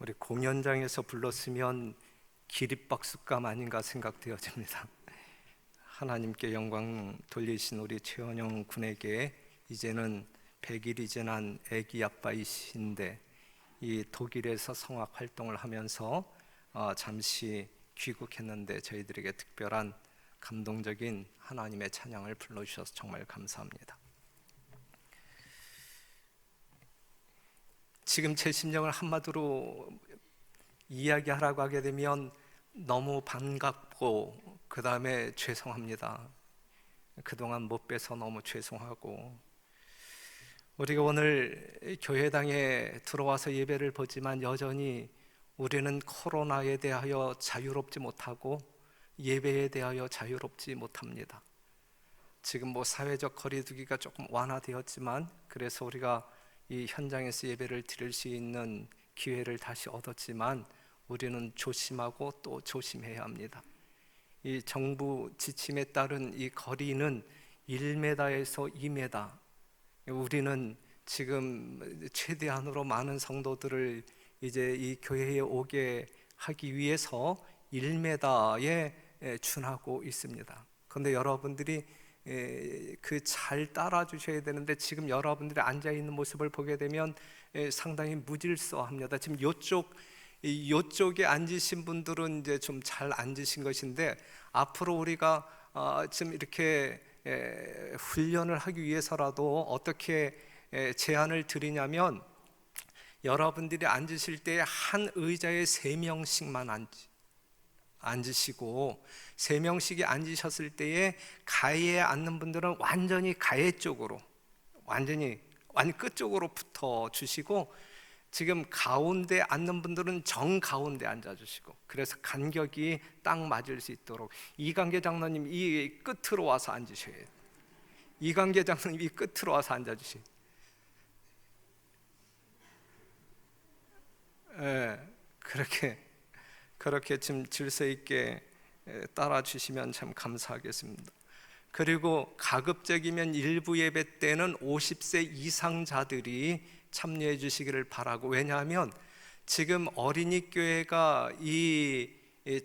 우리 공연장에서 불렀으면 기립박수감 아닌가 생각되어집니다. 하나님께 영광 돌리신 우리 최원영 군에게 이제는 100일이 지난 아기 아빠이신데 이 독일에서 성악 활동을 하면서 잠시 귀국했는데 저희들에게 특별한 감동적인 하나님의 찬양을 불러주셔서 정말 감사합니다. 지금 제 심정을 한마디로 이야기하라고 하게 되면 너무 반갑고 그 다음에 죄송합니다. 그동안 못 뵈서 너무 죄송하고, 우리가 오늘 교회당에 들어와서 예배를 보지만 여전히 우리는 코로나에 대하여 자유롭지 못하고 예배에 대하여 자유롭지 못합니다. 지금 사회적 거리두기가 조금 완화되었지만 그래서 우리가 이 현장에서 예배를 드릴 수 있는 기회를 다시 얻었지만 우리는 조심하고 또 조심해야 합니다. 이 정부 지침에 따른 이 거리는 1m에서 2m. 우리는 지금 최대한으로 많은 성도들을 이제 이 교회에 오게 하기 위해서 1m에 준하고 있습니다. 그런데 여러분들이 잘 따라 주셔야 되는데 지금 여러분들이 앉아 있는 모습을 보게 되면 상당히 무질서합니다. 지금 요쪽에 앉으신 분들은 이제 좀 잘 앉으신 것인데, 앞으로 우리가 지금 이렇게 훈련을 하기 위해서라도 어떻게 제안을 드리냐면, 여러분들이 앉으실 때 한 의자에 3명씩만 앉으시고 3명씩이 앉으셨을 때에 가해에 앉는 분들은 완전히 가해 쪽으로 완전히 끝쪽으로 붙어 주시고, 지금 가운데 앉는 분들은 정가운데 앉아주시고, 그래서 간격이 딱 맞을 수 있도록 이관계 장로님 이 끝으로 와서 앉으셔야 돼요. 이관계 장로님 이 끝으로 와서 앉아주세요. 그렇게 좀 질서 있게 따라 주시면 참 감사하겠습니다. 그리고 가급적이면 일부 예배 때는 50세 이상자들이 참여해 주시기를 바라고, 왜냐하면 지금 어린이 교회가 이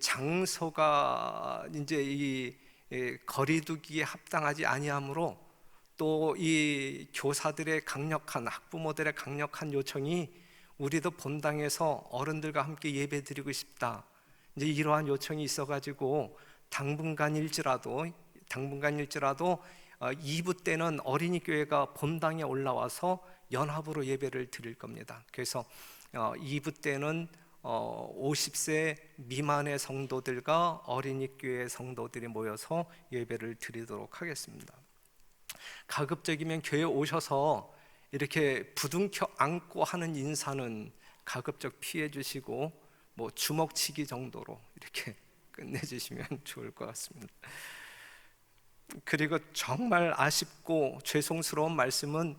장소가 이제 이 거리두기에 합당하지 아니하므로, 또 이 교사들의 강력한, 학부모들의 강력한 요청이 우리도 본당에서 어른들과 함께 예배 드리고 싶다, 이제 이러한 요청이 있어가지고 당분간일지라도 2부 때는 어린이 교회가 본당에 올라와서 연합으로 예배를 드릴 겁니다. 그래서 2부 때는 50세 미만의 성도들과 어린이 교회 성도들이 모여서 예배를 드리도록 하겠습니다. 가급적이면 교회 오셔서 이렇게 부둥켜 안고 하는 인사는 가급적 피해 주시고 주먹치기 정도로 이렇게 끝내주시면 좋을 것 같습니다. 그리고 정말 아쉽고 죄송스러운 말씀은,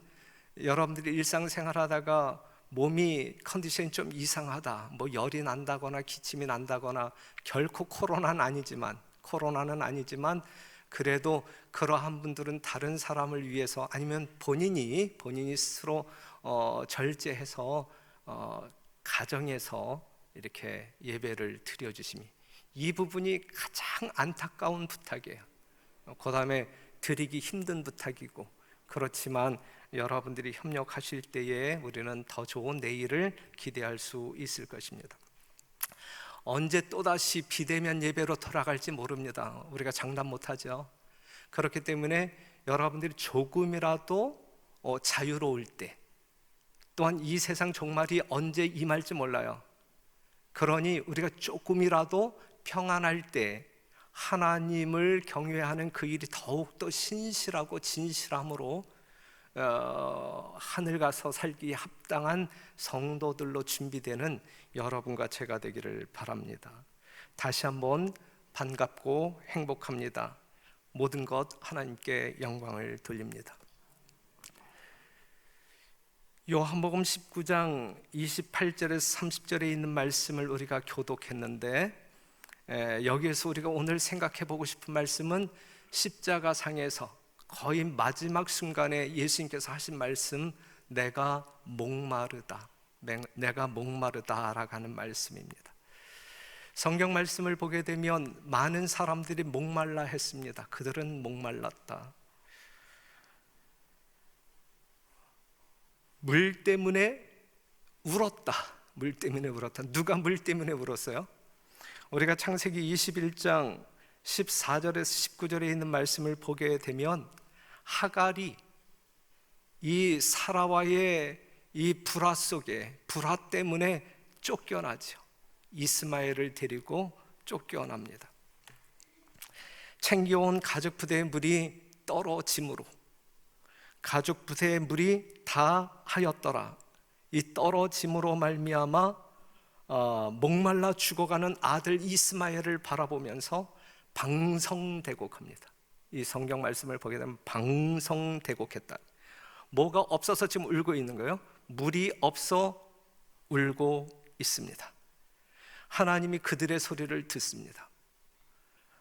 여러분들이 일상생활 하다가 몸이 컨디션이 좀 이상하다, 열이 난다거나 기침이 난다거나, 결코 코로나는 아니지만 그래도 그러한 분들은 다른 사람을 위해서 아니면 본인이 스스로 절제해서 가정에서 이렇게 예배를 드려주심이, 이 부분이 가장 안타까운 부탁이에요. 그 다음에 드리기 힘든 부탁이고, 그렇지만 여러분들이 협력하실 때에 우리는 더 좋은 내일을 기대할 수 있을 것입니다. 언제 또다시 비대면 예배로 돌아갈지 모릅니다. 우리가 장담 못하죠. 그렇기 때문에 여러분들이 조금이라도 자유로울 때, 또한 이 세상 종말이 언제 임할지 몰라요. 그러니 우리가 조금이라도 평안할 때 하나님을 경외하는 그 일이 더욱더 신실하고 진실함으로 하늘 가서 살기에 합당한 성도들로 준비되는 여러분과 제가 되기를 바랍니다. 다시 한번 반갑고 행복합니다. 모든 것 하나님께 영광을 돌립니다. 요한복음 19장 28절에서 30절에 있는 말씀을 우리가 교독했는데, 여기에서 우리가 오늘 생각해 보고 싶은 말씀은 십자가상에서 거의 마지막 순간에 예수님께서 하신 말씀, 내가 목마르다, 내가 목마르다라고 하는 말씀입니다. 성경 말씀을 보게 되면 많은 사람들이 목말라 했습니다. 그들은 목말랐다. 물 때문에 울었다. 물 때문에 울었다. 누가 물 때문에 울었어요? 우리가 창세기 21장 14절에서 19절에 있는 말씀을 보게 되면 하갈이 이 사라와의 이 불화 속에, 불화 때문에 쫓겨나죠. 이스마엘을 데리고 쫓겨납니다. 챙겨온 가죽 부대의 물이 떨어짐으로, 가죽 부대의 물이 다 하였더라. 이 떨어짐으로 말미암아 목말라 죽어가는 아들 이스마엘을 바라보면서 방성대곡합니다. 이 성경 말씀을 보게 되면 방성대곡했다. 뭐가 없어서 지금 울고 있는 거예요? 물이 없어 울고 있습니다. 하나님이 그들의 소리를 듣습니다.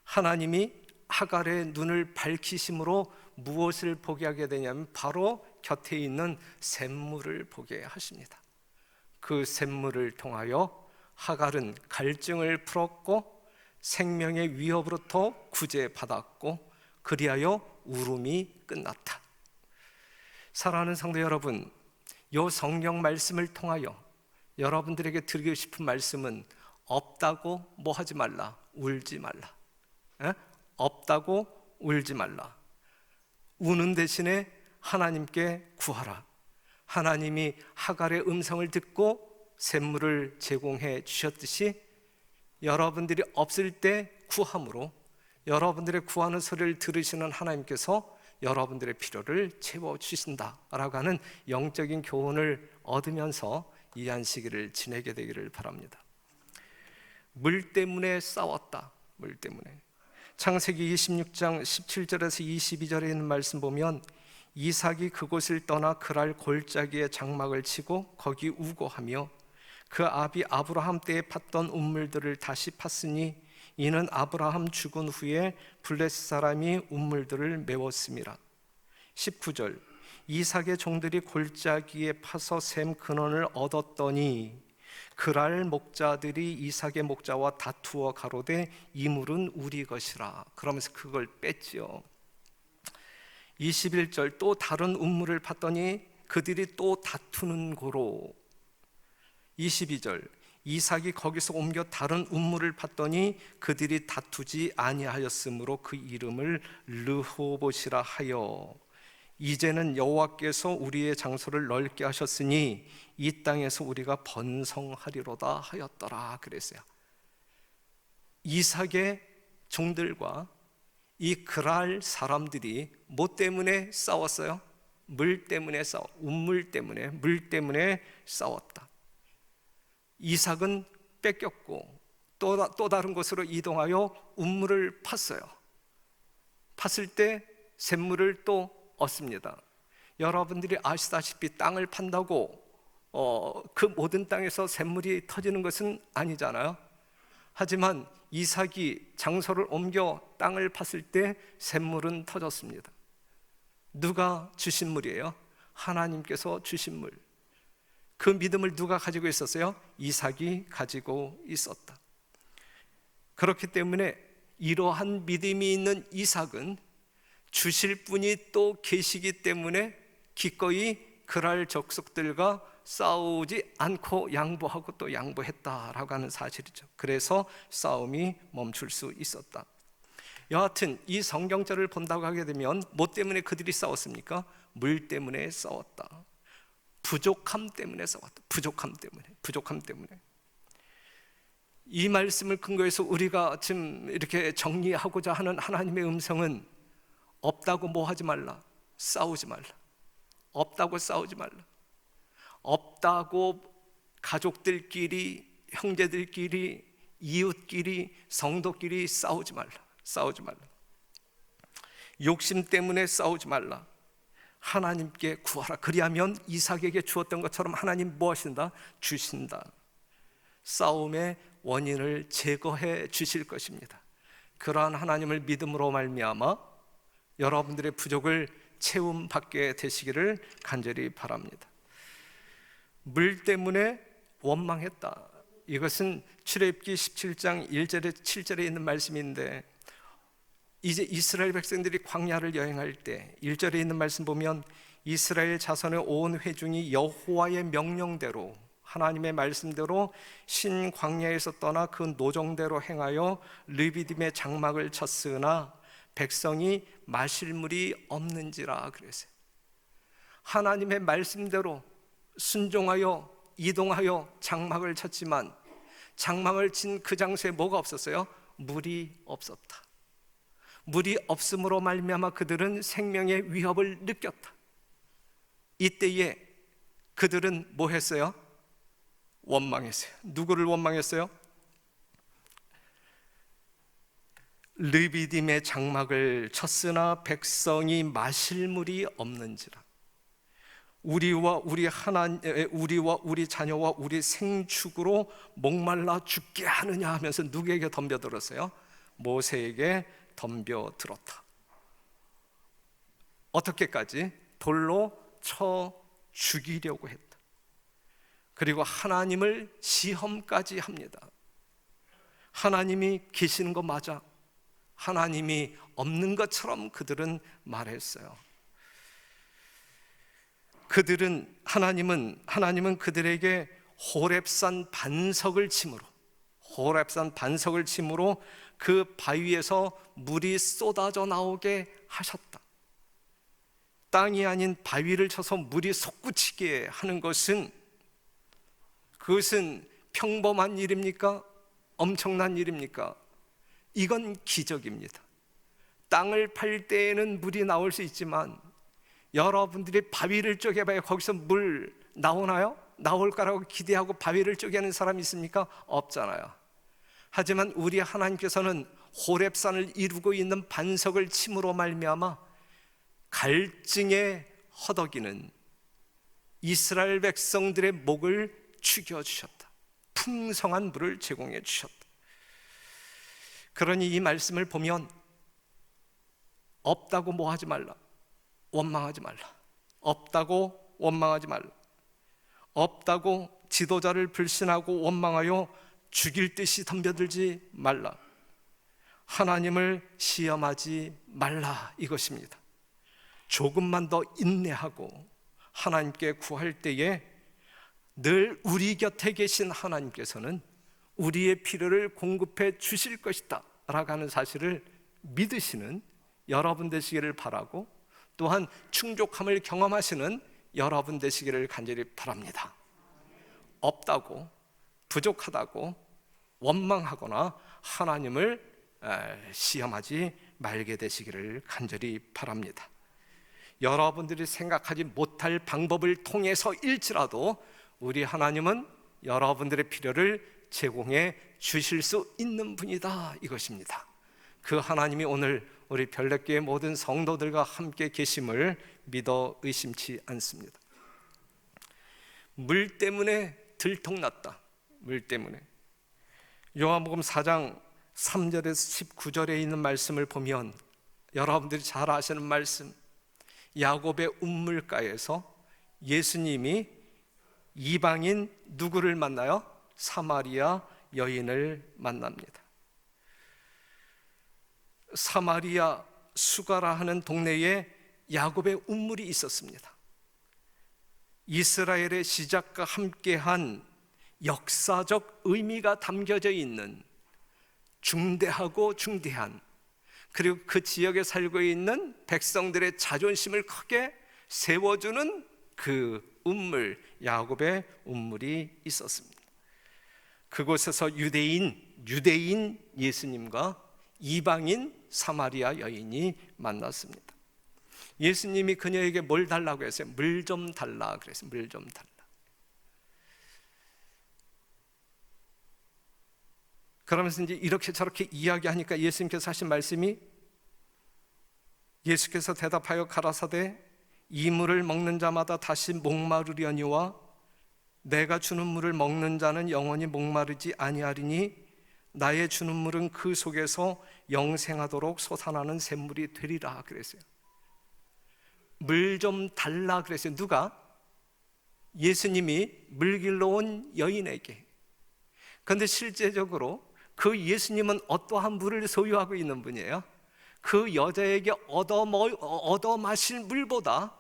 하나님이 하갈의 눈을 밝히심으로 무엇을 보게 하게 되냐면 바로 곁에 있는 샘물을 보게 하십니다. 그 샘물을 통하여 하갈은 갈증을 풀었고 생명의 위협으로부터 구제받았고 그리하여 울음이 끝났다. 사랑하는 성도 여러분, 이 성경 말씀을 통하여 여러분들에게 드리고 싶은 말씀은 없다고 뭐 하지 말라, 울지 말라. 없다고 울지 말라. 우는 대신에 하나님께 구하라. 하나님이 하갈의 음성을 듣고 샘물을 제공해 주셨듯이 여러분들이 없을 때 구함으로 여러분들의 구하는 소리를 들으시는 하나님께서 여러분들의 필요를 채워주신다라고 하는 영적인 교훈을 얻으면서 이 한 시기를 지내게 되기를 바랍니다. 물 때문에 싸웠다. 물 때문에. 창세기 26장 17절에서 22절에 있는 말씀 보면 이삭이 그곳을 떠나 그랄 골짜기에 장막을 치고 거기 우거하며 그 아비 아브라함 때에 팠던 우물들을 다시 팠으니 이는 아브라함 죽은 후에 블레셋 사람이 우물들을 메웠음이라. 19절 이삭의 종들이 골짜기에 파서 샘 근원을 얻었더니 그랄 목자들이 이삭의 목자와 다투어 가로되 이 물은 우리 것이라. 그러면서 그걸 뺐지요. 21절 또 다른 우물을 팠더니 그들이 또 다투는 고로. 22절 이삭이 거기서 옮겨 다른 우물을 팠더니 그들이 다투지 아니하였으므로 그 이름을 르호봇이라 하여 이제는 여호와께서 우리의 장소를 넓게 하셨으니 이 땅에서 우리가 번성하리로다 하였더라 그랬어요. 이삭의 종들과 이 그랄 사람들이 뭐 때문에 싸웠어요? 물 때문에 우물 때문에, 물 때문에 싸웠다. 이삭은 뺏겼고 또 다른 곳으로 이동하여 우물을 팠어요. 팠을 때 샘물을 또 얻습니다. 여러분들이 아시다시피 땅을 판다고 그 모든 땅에서 샘물이 터지는 것은 아니잖아요. 하지만 이삭이 장소를 옮겨 땅을 팠을 때 샘물은 터졌습니다. 누가 주신 물이에요? 하나님께서 주신 물. 그 믿음을 누가 가지고 있었어요? 이삭이 가지고 있었다. 그렇기 때문에 이러한 믿음이 있는 이삭은 주실 분이 또 계시기 때문에 기꺼이 그랄 족속들과 싸우지 않고 양보하고 또 양보했다라고 하는 사실이죠. 그래서 싸움이 멈출 수 있었다. 여하튼 이 성경절을 본다고 하게 되면 뭐 때문에 그들이 싸웠습니까? 물 때문에 싸웠다. 부족함 때문에 싸웠다. 부족함 때문에. 이 말씀을 근거해서 우리가 지금 이렇게 정리하고자 하는 하나님의 음성은 없다고 뭐 하지 말라, 싸우지 말라. 없다고 싸우지 말라. 없다고 가족들끼리, 형제들끼리, 이웃끼리, 성도끼리 싸우지 말라. 욕심 때문에 싸우지 말라. 하나님께 구하라. 그리하면 이삭에게 주었던 것처럼 하나님 뭐 하신다? 주신다. 싸움의 원인을 제거해 주실 것입니다. 그러한 하나님을 믿음으로 말미암아 여러분들의 부족을 채움받게 되시기를 간절히 바랍니다. 물 때문에 원망했다. 이것은 출애굽기 17장 1절에 7절에 있는 말씀인데, 이제 이스라엘 백성들이 광야를 여행할 때 1절에 있는 말씀 보면 이스라엘 자손의 온 회중이 여호와의 명령대로, 하나님의 말씀대로 신 광야에서 떠나 그 노정대로 행하여 르비딤의 장막을 쳤으나 백성이 마실 물이 없는지라 그랬어요. 하나님의 말씀대로 순종하여 이동하여 장막을 쳤지만 장막을 친 그 장소에 뭐가 없었어요? 물이 없었다. 물이 없음으로 말미암아 그들은 생명의 위협을 느꼈다. 이때에 그들은 뭐 했어요? 원망했어요. 누구를 원망했어요? 르비딤의 장막을 쳤으나 백성이 마실 물이 없는지라. 우리와 우리 자녀와 우리 생축으로 목말라 죽게 하느냐 하면서 누구에게 덤벼들었어요? 모세에게 덤벼들었다. 어떻게까지? 돌로 쳐 죽이려고 했다. 그리고 하나님을 시험까지 합니다. 하나님이 계시는 거 맞아? 하나님이 없는 것처럼 그들은 말했어요. 하나님은 그들에게 호렙산 반석을 침으로 그 바위에서 물이 쏟아져 나오게 하셨다. 땅이 아닌 바위를 쳐서 물이 솟구치게 하는 것은, 그것은 평범한 일입니까? 엄청난 일입니까? 이건 기적입니다. 땅을 팔 때에는 물이 나올 수 있지만 여러분들이 바위를 쪼개봐야 거기서 물 나오나요? 나올 거라고 기대하고 바위를 쪼개는 사람이 있습니까? 없잖아요. 하지만 우리 하나님께서는 호렙산을 이루고 있는 반석을 침으로 말미암아 갈증에 허덕이는 이스라엘 백성들의 목을 죽여주셨다. 풍성한 물을 제공해 주셨다. 그러니 이 말씀을 보면 없다고 뭐 하지 말라, 원망하지 말라. 없다고 원망하지 말라. 없다고 지도자를 불신하고 원망하여 죽일 듯이 덤벼들지 말라. 하나님을 시험하지 말라, 이것입니다. 조금만 더 인내하고 하나님께 구할 때에 늘 우리 곁에 계신 하나님께서는 우리의 필요를 공급해 주실 것이다 라고 하는 사실을 믿으시는 여러분 되시기를 바라고, 또한 충족함을 경험하시는 여러분 되시기를 간절히 바랍니다. 없다고, 부족하다고 원망하거나 하나님을 시험하지 말게 되시기를 간절히 바랍니다. 여러분들이 생각하지 못할 방법을 통해서일지라도 우리 하나님은 여러분들의 필요를 제공해 주실 수 있는 분이다, 이것입니다. 그 하나님이 오늘 우리 별내교회 모든 성도들과 함께 계심을 믿어 의심치 않습니다. 물 때문에 들통났다. 물 때문에. 요한복음 4장 3절에서 19절에 있는 말씀을 보면 여러분들이 잘 아시는 말씀, 야곱의 운물가에서 예수님이 이방인 누구를 만나요? 사마리아 여인을 만납니다. 사마리아 수가라 하는 동네에 야곱의 운물이 있었습니다. 이스라엘의 시작과 함께한 역사적 의미가 담겨져 있는 중대하고 중대한, 그리고 그 지역에 살고 있는 백성들의 자존심을 크게 세워주는 그 운물, 야곱의 운물이 있었습니다. 그곳에서 유대인 예수님과 이방인 사마리아 여인이 만났습니다. 예수님이 그녀에게 뭘 달라고 했어요? 물 좀 달라 그랬어요. 물 좀 달라. 그러면서 이제 이렇게 저렇게 이야기하니까 예수님께서 하신 말씀이, 예수께서 대답하여 가라사대 이 물을 먹는 자마다 다시 목마르려니와 내가 주는 물을 먹는 자는 영원히 목마르지 아니하리니 나의 주는 물은 그 속에서 영생하도록 솟아나는 샘물이 되리라 그랬어요. 물 좀 달라 그랬어요. 누가? 예수님이 물 길러 온 여인에게. 그런데 실제적으로 그 예수님은 어떠한 물을 소유하고 있는 분이에요? 그 여자에게 얻어 마실 물보다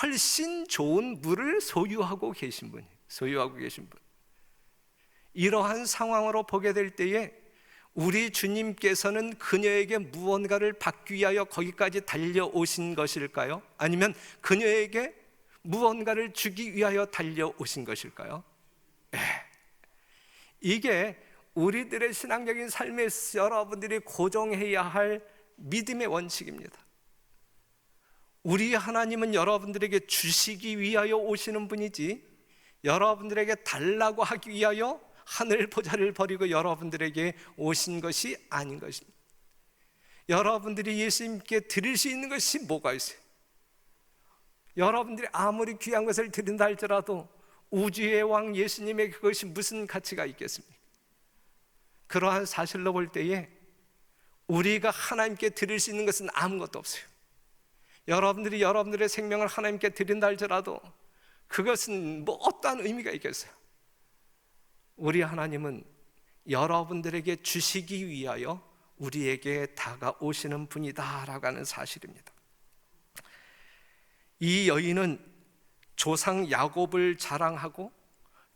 훨씬 좋은 물을 소유하고 계신 분이에요. 이러한 상황으로 보게 될 때에 우리 주님께서는 그녀에게 무언가를 받기 위하여 거기까지 달려오신 것일까요? 아니면 그녀에게 무언가를 주기 위하여 달려오신 것일까요? 이게 우리들의 신앙적인 삶에서 여러분들이 고정해야 할 믿음의 원칙입니다. 우리 하나님은 여러분들에게 주시기 위하여 오시는 분이지 여러분들에게 달라고 하기 위하여 하늘 보좌를 버리고 여러분들에게 오신 것이 아닌 것입니다. 여러분들이 예수님께 드릴 수 있는 것이 뭐가 있어요? 여러분들이 아무리 귀한 것을 드린다 할지라도 우주의 왕 예수님의 그것이 무슨 가치가 있겠습니까? 그러한 사실로 볼 때에 우리가 하나님께 드릴 수 있는 것은 아무것도 없어요. 여러분들이 여러분들의 생명을 하나님께 드린다 할지라도 그것은 뭐 어떠한 의미가 있겠어요? 우리 하나님은 여러분들에게 주시기 위하여 우리에게 다가오시는 분이다라고 하는 사실입니다. 이 여인은 조상 야곱을 자랑하고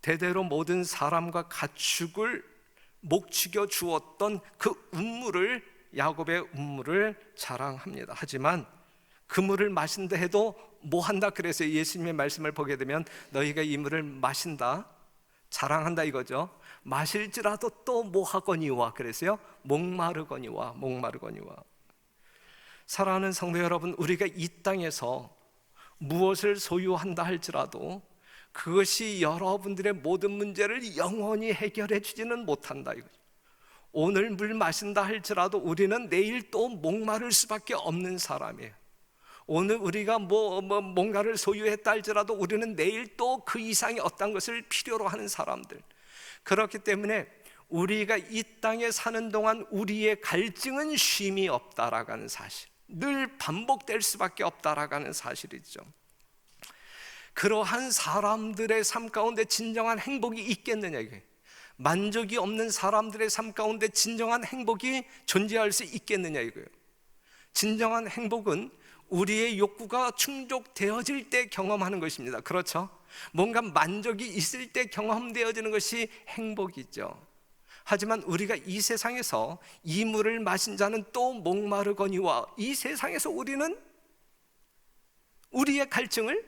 대대로 모든 사람과 가축을 목축여 주었던 그 야곱의 운물을 자랑합니다. 하지만 그 물을 마신다 해도 뭐 한다 그래서 예수님의 말씀을 보게 되면 너희가 이 물을 마신다, 자랑한다 이거죠. 마실지라도 또 뭐 하거니와 그랬어요. 목마르거니와. 사랑하는 성도 여러분, 우리가 이 땅에서 무엇을 소유한다 할지라도 그것이 여러분들의 모든 문제를 영원히 해결해 주지는 못한다 이거죠. 오늘 물 마신다 할지라도 우리는 내일 또 목마를 수밖에 없는 사람이에요. 오늘 우리가 뭔가를 소유했다 할지라도 우리는 내일 또 그 이상의 어떤 것을 필요로 하는 사람들. 그렇기 때문에 우리가 이 땅에 사는 동안 우리의 갈증은 쉼이 없다라고 하는 사실, 늘 반복될 수밖에 없다라고 하는 사실이죠. 그러한 사람들의 삶 가운데 진정한 행복이 있겠느냐 이게. 만족이 없는 사람들의 삶 가운데 진정한 행복이 존재할 수 있겠느냐 이거예요. 진정한 행복은 우리의 욕구가 충족되어질 때 경험하는 것입니다. 그렇죠? 뭔가 만족이 있을 때 경험되어지는 것이 행복이죠. 하지만 우리가 이 세상에서 이 물을 마신 자는 또 목마르거니와, 이 세상에서 우리는 우리의 갈증을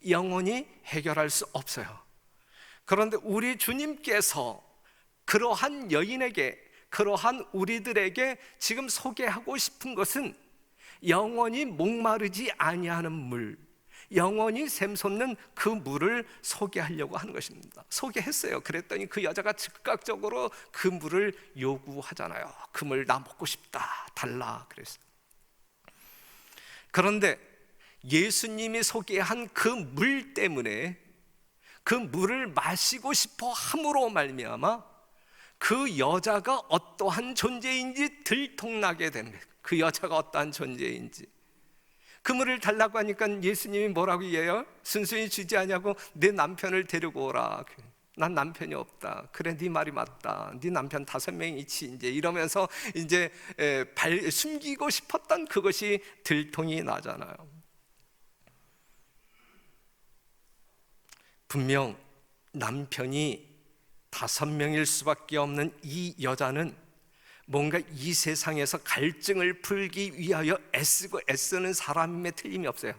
영원히 해결할 수 없어요. 그런데 우리 주님께서 그러한 여인에게, 그러한 우리들에게 지금 소개하고 싶은 것은 영원히 목마르지 아니하는 물, 영원히 샘솟는 그 물을 소개하려고 하는 것입니다. 소개했어요. 그랬더니 그 여자가 즉각적으로 그 물을 요구하잖아요. 그 물 나 먹고 싶다, 달라 그랬어요. 그런데 예수님이 소개한 그 물 때문에 그 물을 마시고 싶어 함으로 말미암아 그 여자가 어떠한 존재인지 들통나게 됩니다. 그 여자가 어떠한 존재인지. 그 물을 달라고 하니까 예수님이 뭐라고 얘기해요? 순순히 주지 않냐고, 내 남편을 데리고 오라. 난 남편이 없다. 그래, 네 말이 맞다. 네 남편 5명이 있지. 이제 이러면서 이제 숨기고 싶었던 그것이 들통이 나잖아요. 분명 남편이 5명일 수밖에 없는 이 여자는 뭔가 이 세상에서 갈증을 풀기 위하여 애쓰고 애쓰는 사람임에 틀림이 없어요.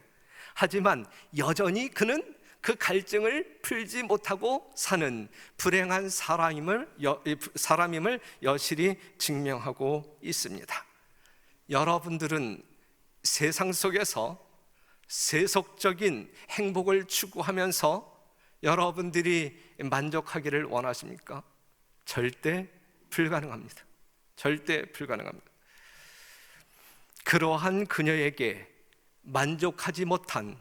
하지만 여전히 그는 그 갈증을 풀지 못하고 사는 불행한 사람임을 여실히 증명하고 있습니다. 여러분들은 세상 속에서 세속적인 행복을 추구하면서 여러분들이 만족하기를 원하십니까? 절대 불가능합니다. 절대 불가능합니다. 그러한 그녀에게 만족하지 못한,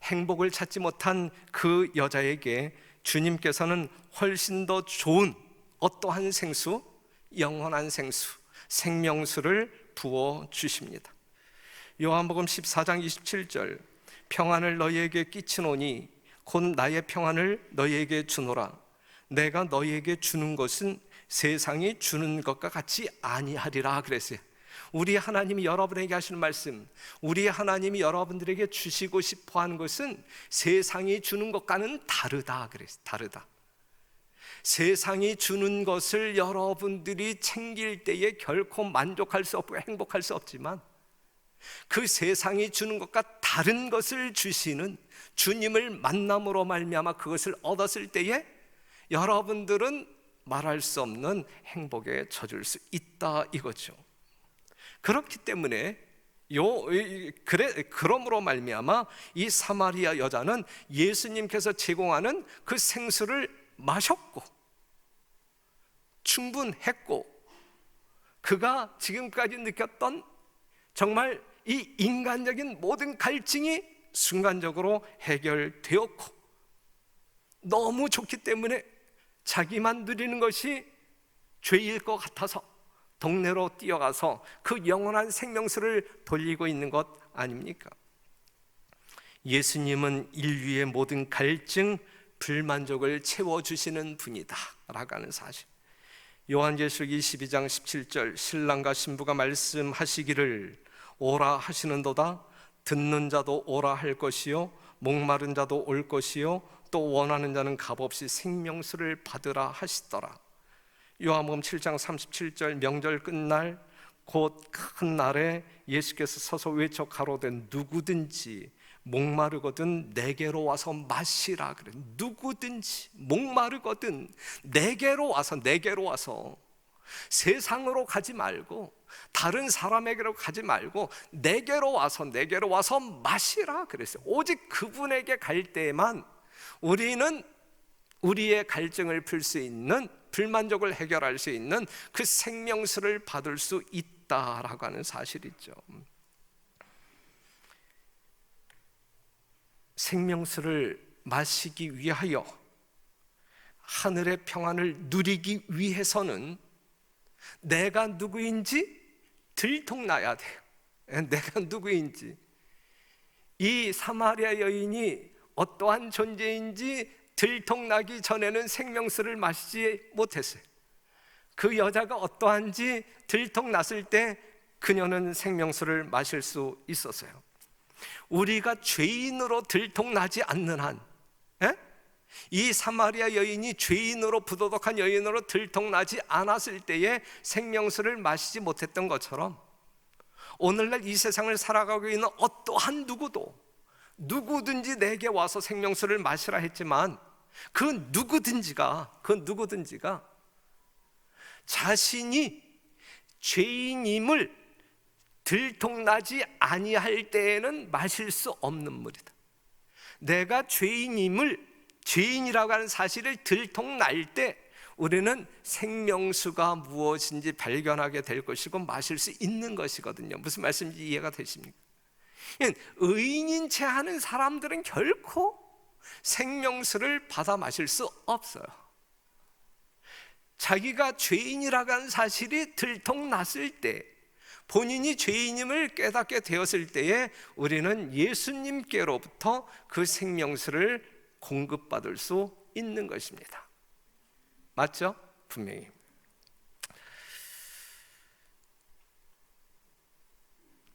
행복을 찾지 못한 그 여자에게 주님께서는 훨씬 더 좋은 어떠한 생수, 영원한 생수, 생명수를 부어주십니다. 요한복음 14장 27절, 평안을 너희에게 끼치노니 곧 나의 평안을 너희에게 주노라. 내가 너희에게 주는 것은 세상이 주는 것과 같이 아니하리라 그랬어요. 우리 하나님이 여러분에게 하시는 말씀, 우리 하나님이 여러분들에게 주시고 싶어 하는 것은 세상이 주는 것과는 다르다 그랬어요. 다르다. 세상이 주는 것을 여러분들이 챙길 때에 결코 만족할 수 없고 행복할 수 없지만, 그 세상이 주는 것과 다른 것을 주시는 주님을 만남으로 말미암아 그것을 얻었을 때에 여러분들은 말할 수 없는 행복에 젖을 수 있다 이거죠. 그렇기 때문에 그러므로 말미암아 이 사마리아 여자는 예수님께서 제공하는 그 생수를 마셨고 충분했고, 그가 지금까지 느꼈던 정말 이 인간적인 모든 갈증이 순간적으로 해결되었고, 너무 좋기 때문에 자기만 누리는 것이 죄일 것 같아서 동네로 뛰어가서 그 영원한 생명수를 돌리고 있는 것 아닙니까? 예수님은 인류의 모든 갈증, 불만족을 채워주시는 분이다 라고 하는 사실. 요한계시록 22장 17절, 신랑과 신부가 말씀하시기를 오라 하시는도다. 듣는 자도 오라 할 것이요 목마른 자도 올 것이요 또 원하는 자는 값없이 생명수를 받으라 하시더라. 요한복음 7장 37절, 명절 끝날 곧 큰 날에 예수께서 서서 외쳐 가로되 누구든지 목마르거든 내게로 와서 마시라 그래. 누구든지 목마르거든 내게로 와서 세상으로 가지 말고 다른 사람에게로 가지 말고 내게로 와서 마시라 그랬어요. 오직 그분에게 갈 때에만 우리는 우리의 갈증을 풀 수 있는, 불만족을 해결할 수 있는 그 생명수를 받을 수 있다라고 하는 사실이죠. 생명수를 마시기 위하여, 하늘의 평안을 누리기 위해서는 내가 누구인지 들통나야 돼요. 내가 누구인지, 이 사마리아 여인이 어떠한 존재인지 들통나기 전에는 생명수를 마시지 못했어요. 그 여자가 어떠한지 들통났을 때 그녀는 생명수를 마실 수 있었어요. 우리가 죄인으로 들통나지 않는 한, 이 사마리아 여인이 죄인으로, 부도덕한 여인으로 들통나지 않았을 때에 생명수를 마시지 못했던 것처럼, 오늘날 이 세상을 살아가고 있는 어떠한 누구든지 내게 와서 생명수를 마시라 했지만, 그 누구든지가 자신이 죄인임을 들통나지 아니할 때에는 마실 수 없는 물이다. 내가 죄인이라고 하는 사실을 들통날 때 우리는 생명수가 무엇인지 발견하게 될 것이고 마실 수 있는 것이거든요. 무슨 말씀인지 이해가 되십니까? 의인인 채 하는 사람들은 결코 생명수를 받아 마실 수 없어요. 자기가 죄인이라고 하는 사실이 들통났을 때, 본인이 죄인임을 깨닫게 되었을 때에 우리는 예수님께로부터 그 생명수를 공급받을 수 있는 것입니다. 맞죠? 분명히.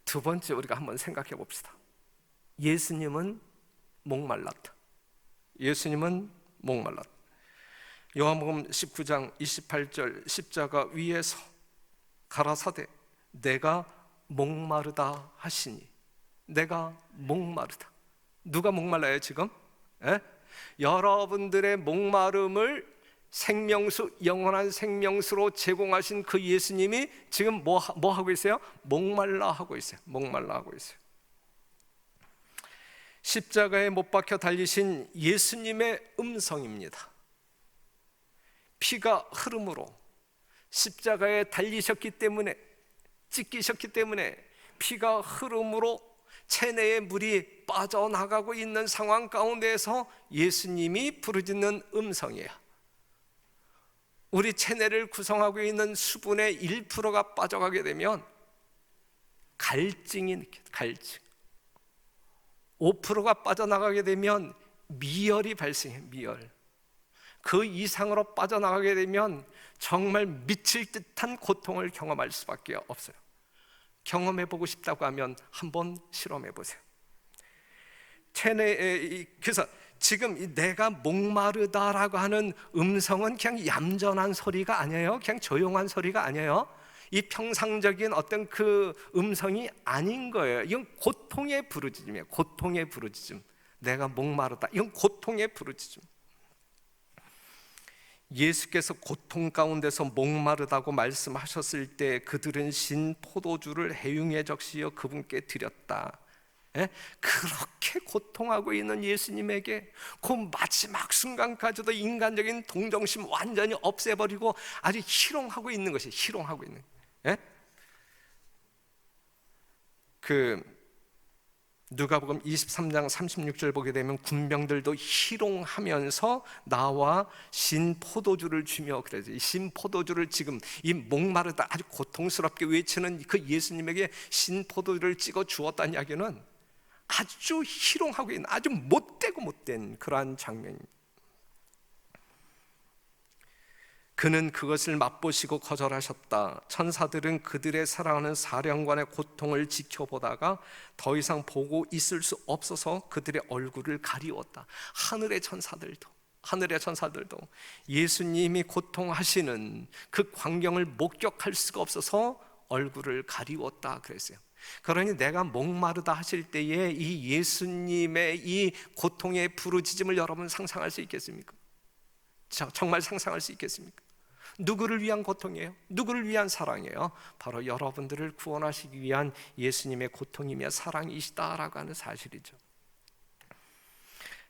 두 번째, 우리가 한번 생각해 봅시다. 예수님은 목말랐다. 요한복음 19장 28절, 십자가 위에서 가라사대 내가 목마르다 하시니. 내가 목마르다. 누가 목말라요 지금? 여러분들의 목마름을 생명수, 영원한 생명수로 제공하신 그 예수님이 지금 뭐 하고 있어요? 목말라 하고 있어요. 십자가에 못 박혀 달리신 예수님의 음성입니다. 피가 흐름으로 십자가에 달리셨기 때문에, 찢기셨기 때문에 피가 흐름으로 체내에 물이 빠져나가고 있는 상황 가운데에서 예수님이 부르짖는 음성이에요. 우리 체내를 구성하고 있는 수분의 1%가 빠져가게 되면 갈증이 느껴져요. 갈증. 5%가 빠져나가게 되면 미열이 발생해요. 미열. 그 이상으로 빠져나가게 되면 정말 미칠 듯한 고통을 경험할 수밖에 없어요. 경험해보고 싶다고 하면 한번 실험해보세요. 그래서 지금 내가 목마르다라고 하는 음성은 그냥 얌전한 소리가 아니에요. 그냥 조용한 소리가 아니에요. 이 평상적인 어떤 그 음성이 아닌 거예요. 이건 고통의 부르짖음이에요. 고통의 부르짖음. 내가 목마르다. 이건 고통의 부르짖음. 예수께서 고통 가운데서 목마르다고 말씀하셨을 때 그들은 신 포도주를 해융에 적시어 그분께 드렸다. 예? 그렇게 고통하고 있는 예수님에게 그 마지막 순간까지도 인간적인 동정심 완전히 없애버리고 아주 희롱하고 있는 것이 희롱하고 있는. 예? 누가복음 23장 36절 보게 되면 군병들도 희롱하면서 나와 신 포도주를 주며 그래서 이 신 포도주를 지금 이 목마르다 아주 고통스럽게 외치는 그 예수님에게 신 포도주를 찍어 주었다는 이야기는 아주 희롱하고 있는 아주 못되고 못된 그러한 장면입니다. 그는 그것을 맛보시고 거절하셨다. 천사들은 그들의 사랑하는 사령관의 고통을 지켜보다가 더 이상 보고 있을 수 없어서 그들의 얼굴을 가리웠다. 하늘의 천사들도 예수님이 고통하시는 그 광경을 목격할 수가 없어서 얼굴을 가리웠다 그랬어요. 그러니 내가 목마르다 하실 때에 이 예수님의 이 고통의 부르짖음을 여러분 상상할 수 있겠습니까? 정말 상상할 수 있겠습니까? 누구를 위한 고통이에요? 누구를 위한 사랑이에요? 바로 여러분들을 구원하시기 위한 예수님의 고통이며 사랑이시다라고 하는 사실이죠.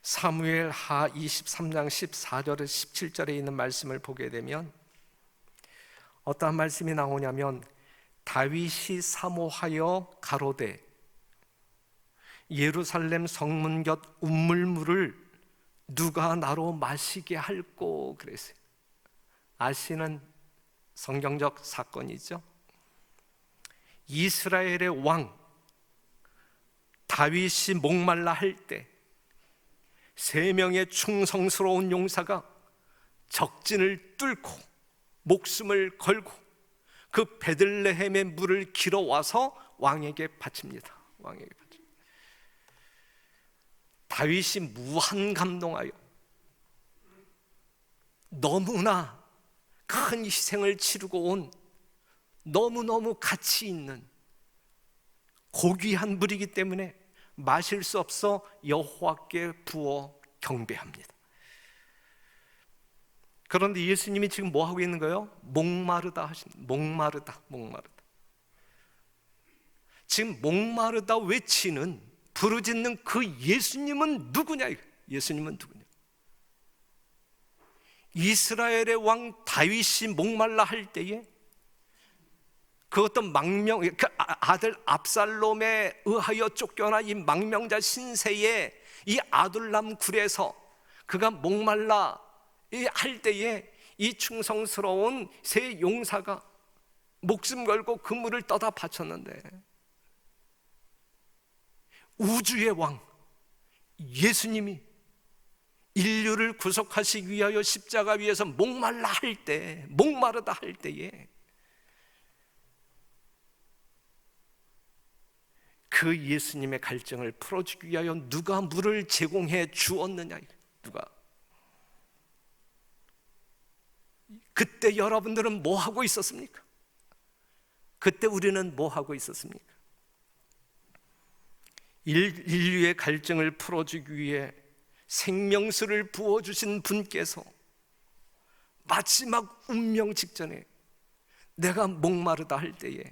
사무엘하 23장 14절에 17절에 있는 말씀을 보게 되면 어떠한 말씀이 나오냐면 다윗이 사모하여 가로되 예루살렘 성문 곁 운물물을 누가 나로 마시게 할꼬 그랬어요. 아시는 성경적 사건이죠. 이스라엘의 왕 다윗이 목말라 할 때 3명의 충성스러운 용사가 적진을 뚫고 목숨을 걸고 그 베들레헴의 물을 길어와서 왕에게 바칩니다. 다윗이 무한 감동하여 너무나 큰 희생을 치르고 온 너무너무 가치 있는 고귀한 물이기 때문에 마실 수 없어 여호와께 부어 경배합니다. 그런데 예수님이 지금 뭐 하고 있는 거예요? 목마르다 하십니다. 목마르다. 지금 목마르다 외치는 부르짖는 그 예수님은 누구냐? 예수님은 누구냐? 이스라엘의 왕 다윗이 목말라 할 때에 그 어떤 그 아들 압살롬에 의하여 쫓겨나 이 망명자 신세의 이 아둘람 굴에서 그가 목말라 할 때에 이 충성스러운 세 용사가 목숨 걸고 그 물을 떠다 바쳤는데 우주의 왕 예수님이 인류를 구속하시기 위하여 십자가 위에서 목마르다 할 때에 그 예수님의 갈증을 풀어주기 위하여 누가 물을 제공해 주었느냐? 누가? 그때 여러분들은 뭐 하고 있었습니까? 그때 우리는 뭐 하고 있었습니까? 인류의 갈증을 풀어주기 위해 생명수를 부어주신 분께서 마지막 운명 직전에 내가 목마르다 할 때에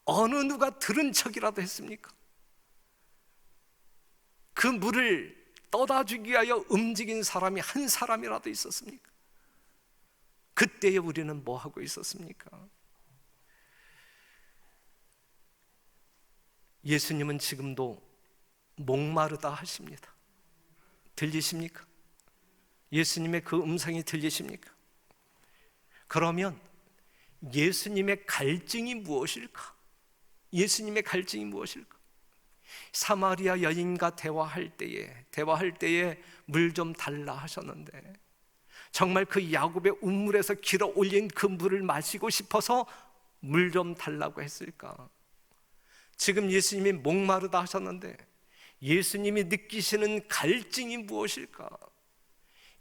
어느 누가 들은 척이라도 했습니까? 그 물을 떠다 주기 위하여 움직인 사람이 한 사람이라도 있었습니까? 그때에 우리는 뭐 하고 있었습니까? 예수님은 지금도 목마르다 하십니다. 들리십니까? 예수님의 그 음성이 들리십니까? 그러면 예수님의 갈증이 무엇일까? 예수님의 갈증이 무엇일까? 사마리아 여인과 대화할 때에 물 좀 달라 하셨는데, 정말 그 야곱의 우물에서 길어 올린 그 물을 마시고 싶어서 물 좀 달라고 했을까? 지금 예수님이 목마르다 하셨는데 예수님이 느끼시는 갈증이 무엇일까?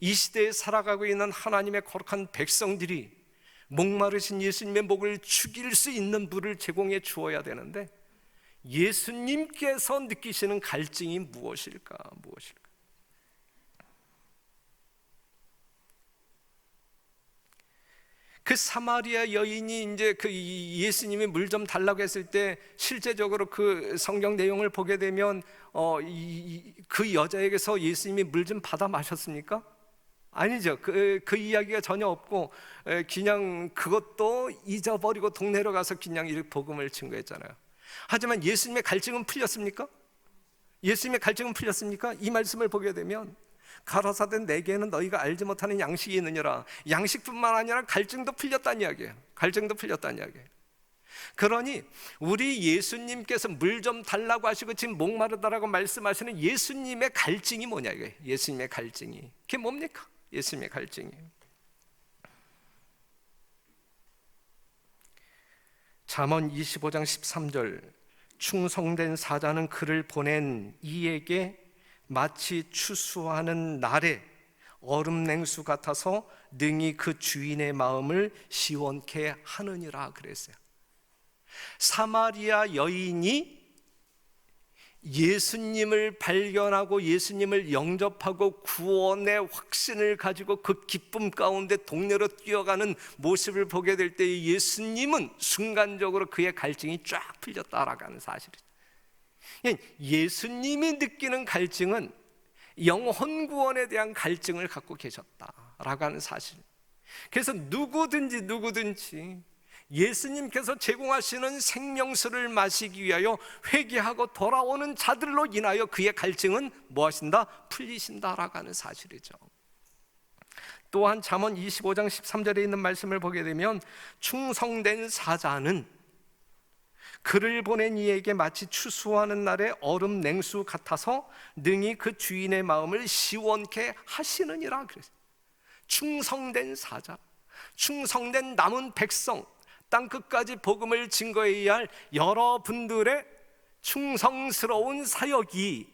이 시대에 살아가고 있는 하나님의 거룩한 백성들이 목마르신 예수님의 목을 죽일 수 있는 물을 제공해 주어야 되는데, 예수님께서 느끼시는 갈증이 무엇일까? 그 사마리아 여인이 이제 그 예수님이 물 좀 달라고 했을 때, 실제적으로 그 성경 내용을 보게 되면 그 여자에게서 예수님이 물 좀 받아 마셨습니까? 아니죠. 그 이야기가 전혀 없고, 그냥 그것도 잊어버리고 동네로 가서 그냥 이 복음을 증거했잖아요. 하지만 예수님의 갈증은 풀렸습니까? 예수님의 갈증은 풀렸습니까? 이 말씀을 보게 되면, 가라사대 내게는 너희가 알지 못하는 양식이 있느니라. 양식뿐만 아니라 갈증도 풀렸다는 이야기예요. 갈증도 풀렸다는 이야기예요. 그러니 우리 예수님께서 물 좀 달라고 하시고 지금 목마르다라고 말씀하시는 예수님의 갈증이 뭐냐 이거예요. 예수님의 갈증이 그게 뭡니까? 예수님의 갈증이. 잠언 25장 13절, 충성된 사자는 그를 보낸 이에게 마치 추수하는 날에 얼음 냉수 같아서 능히 그 주인의 마음을 시원케 하느니라 그랬어요. 사마리아 여인이 예수님을 발견하고 예수님을 영접하고 구원의 확신을 가지고 그 기쁨 가운데 동네로 뛰어가는 모습을 보게 될 때, 예수님은 순간적으로 그의 갈증이 쫙 풀렸다라고 하는 사실이죠. 예수님이 느끼는 갈증은 영혼 구원에 대한 갈증을 갖고 계셨다라고 하는 사실. 그래서 누구든지 예수님께서 제공하시는 생명수를 마시기 위하여 회개하고 돌아오는 자들로 인하여 그의 갈증은 무엇인다? 풀리신다라고 하는 사실이죠. 또한 잠언 25장 13절에 있는 말씀을 보게 되면, 충성된 사자는 그를 보낸 이에게 마치 추수하는 날에 얼음 냉수 같아서 능히 그 주인의 마음을 시원케 하시느니라 그랬어요. 충성된 사자, 충성된 남은 백성, 땅 끝까지 복음을 증거해야 할 여러분들의 충성스러운 사역이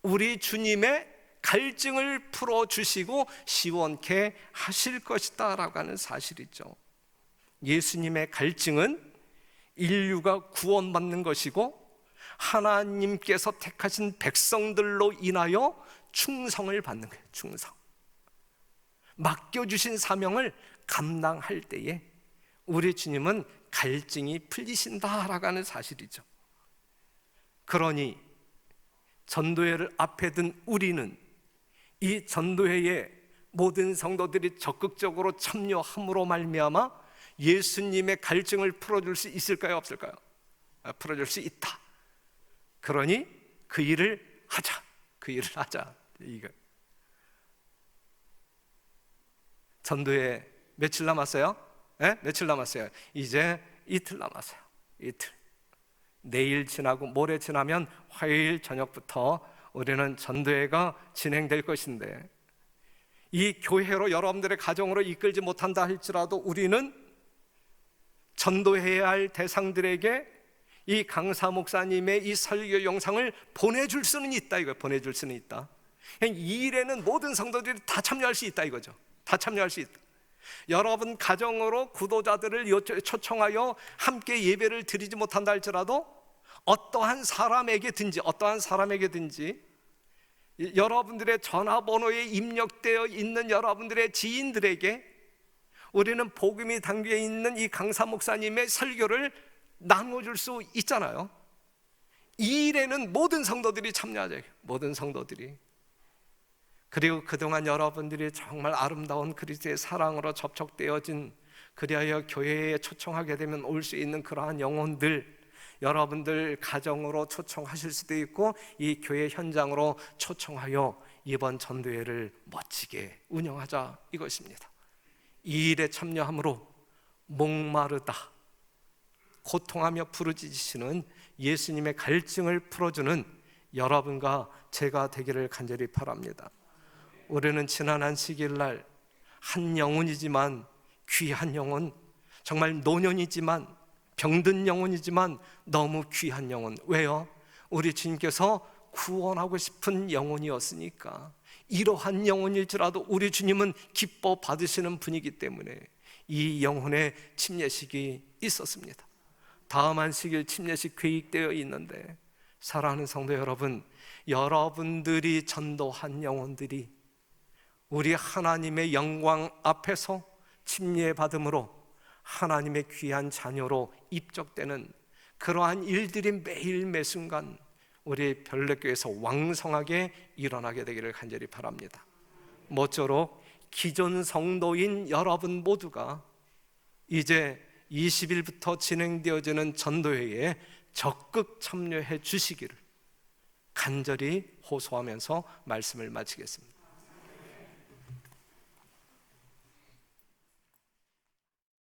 우리 주님의 갈증을 풀어주시고 시원케 하실 것이다 라고 하는 사실이죠. 예수님의 갈증은 인류가 구원받는 것이고, 하나님께서 택하신 백성들로 인하여 충성을 받는 거예요. 충성. 맡겨주신 사명을 감당할 때에 우리 주님은 갈증이 풀리신다라고 하는 사실이죠. 그러니 전도회를 앞에 둔 우리는 이 전도회에 모든 성도들이 적극적으로 참여함으로 말미암아 예수님의 갈증을 풀어줄 수 있을까요? 없을까요? 풀어줄 수 있다. 그러니 그 일을 하자. 이거. 전도회 며칠 남았어요? 며칠 남았어요? 이제 이틀 남았어요. 이틀. 내일 지나고 모레 지나면 화요일 저녁부터 우리는 전도회가 진행될 것인데, 이 교회로 여러분들의 가정으로 이끌지 못한다 할지라도 우리는 전도해야 할 대상들에게 이 강사 목사님의 이 설교 영상을 보내줄 수는 있다. 이거 보내줄 수는 있다. 이 일에는 모든 성도들이 다 참여할 수 있다 이거죠. 다 참여할 수 있다. 여러분 가정으로 구도자들을 초청하여 함께 예배를 드리지 못한다 할지라도 어떠한 사람에게든지 여러분들의 전화번호에 입력되어 있는 여러분들의 지인들에게 우리는 복음이 담겨 있는 이 강사 목사님의 설교를 나눠줄 수 있잖아요. 이 일에는 모든 성도들이 참여하죠. 모든 성도들이. 그리고 그동안 여러분들이 정말 아름다운 그리스도의 사랑으로 접촉되어진, 그리하여 교회에 초청하게 되면 올 수 있는 그러한 영혼들, 여러분들 가정으로 초청하실 수도 있고 이 교회 현장으로 초청하여 이번 전도회를 멋지게 운영하자 이것입니다. 이 일에 참여함으로 목마르다, 고통하며 부르짖으시는 예수님의 갈증을 풀어주는 여러분과 제가 되기를 간절히 바랍니다. 우리는 지난 안식일 날 한 영혼이지만, 귀한 영혼, 정말 노년이지만, 병든 영혼이지만 너무 귀한 영혼. 왜요? 우리 주님께서 구원하고 싶은 영혼이었으니까. 이러한 영혼일지라도 우리 주님은 기뻐 받으시는 분이기 때문에 이 영혼의 침례식이 있었습니다. 다음 안식일 침례식 계획되어 있는데, 사랑하는 성도 여러분, 여러분들이 전도한 영혼들이 우리 하나님의 영광 앞에서 침례받음으로 하나님의 귀한 자녀로 입적되는 그러한 일들이 매일 매순간 우리 별내교회에서 왕성하게 일어나게 되기를 간절히 바랍니다. 모쪼록 기존 성도인 여러분 모두가 이제 20일부터 진행되어지는 전도회에 적극 참여해 주시기를 간절히 호소하면서 말씀을 마치겠습니다.